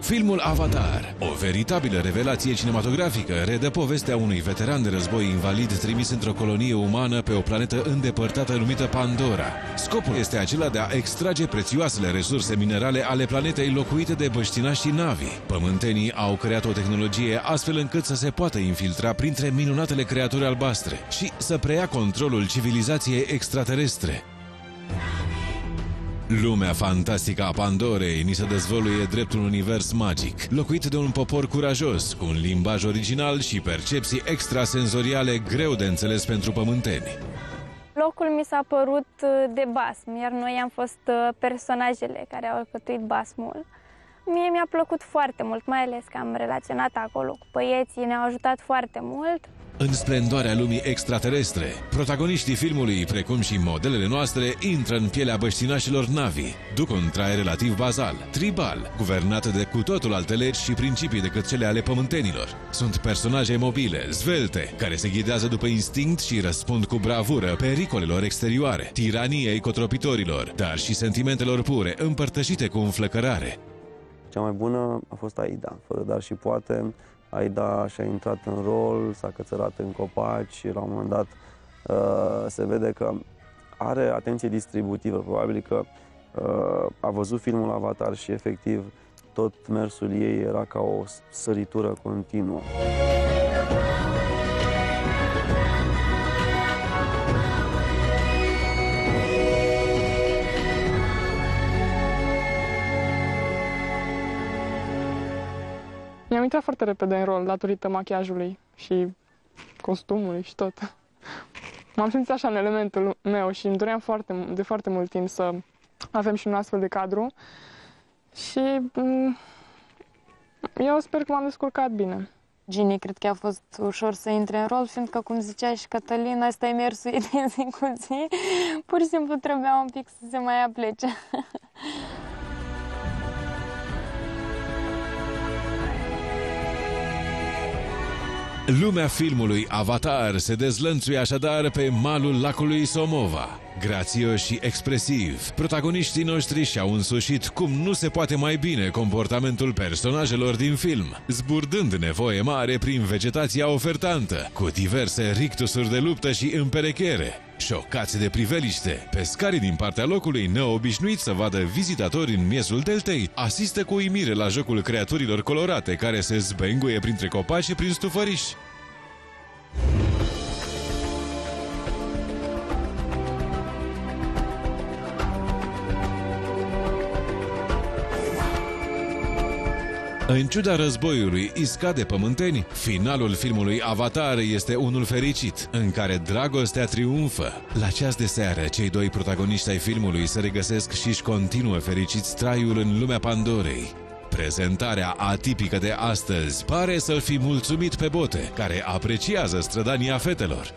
Filmul Avatar, o veritabilă revelație cinematografică, redă povestea unui veteran de război invalid trimis într-o colonie umană pe o planetă îndepărtată numită Pandora. Scopul este acela de a extrage prețioasele resurse minerale ale planetei locuite de băștinași și navi. Pământenii au creat o tehnologie astfel încât să se poată infiltra printre minunatele creaturi albastre și să preia controlul civilizației extraterestre. Lumea fantastică a Pandorei ni se dezvăluie drept un univers magic, locuit de un popor curajos, cu un limbaj original și percepții extrasenzoriale greu de înțeles pentru pământeni. Locul mi s-a părut de basm, iar noi am fost personajele care au alcătuit basmul. Mie mi-a plăcut foarte mult, mai ales că am relaționat acolo cu băieții, ne-au ajutat foarte mult. În splendoarea lumii extraterestre, protagoniștii filmului, precum și modelele noastre, intră în pielea băștinașilor Navi, duc un trai relativ bazal, tribal, guvernat de cu totul alte legi și principii decât cele ale pământenilor. Sunt personaje mobile, zvelte, care se ghidează după instinct și răspund cu bravură pericolelor exterioare, tiraniei cotropitorilor, dar și sentimentelor pure, împărtășite cu înflăcărare. Cea mai bună a fost Aida, fără dar și poate. Aida și-a intrat în rol, s-a cățărat în copaci și la un moment dat se vede că are atenție distributivă. Probabil că a văzut filmul Avatar și efectiv tot mersul ei era ca o săritură continuă. Mi-am intrat foarte repede în rol, datorită machiajului și costumului și tot. M-am simțit așa în elementul meu și îmi doream de foarte mult timp să avem și un astfel de cadru. Și eu sper că m-am descurcat bine. Ginny cred că a fost ușor să intre în rol, fiindcă, cum zicea și Cătălin, ăsta e mersul ei de zi cu zi. Pur și simplu trebuia un pic să se mai aplece. Lumea filmului Avatar se dezlănțuie așadar pe malul lacului Somova. Grațios și expresiv, protagoniștii noștri și-au însușit cum nu se poate mai bine comportamentul personajelor din film, zburdând nevoie mare prin vegetația ofertantă, cu diverse rictusuri de luptă și împerechere. Șocați de priveliște, pescarii din partea locului, neobișnuiți să vadă vizitatori în miezul deltei, asistă cu uimire la jocul creaturilor colorate care se zbenguie printre copaci și prin stufăriși. În ciuda războiului iscat de pământeni, finalul filmului Avatar este unul fericit, în care dragostea triumfă. La ceas de seară, cei doi protagoniști ai filmului se regăsesc și își continuă fericiți traiul în lumea Pandorei. Prezentarea atipică de astăzi pare să-l fi mulțumit pe Bote, care apreciază strădania fetelor.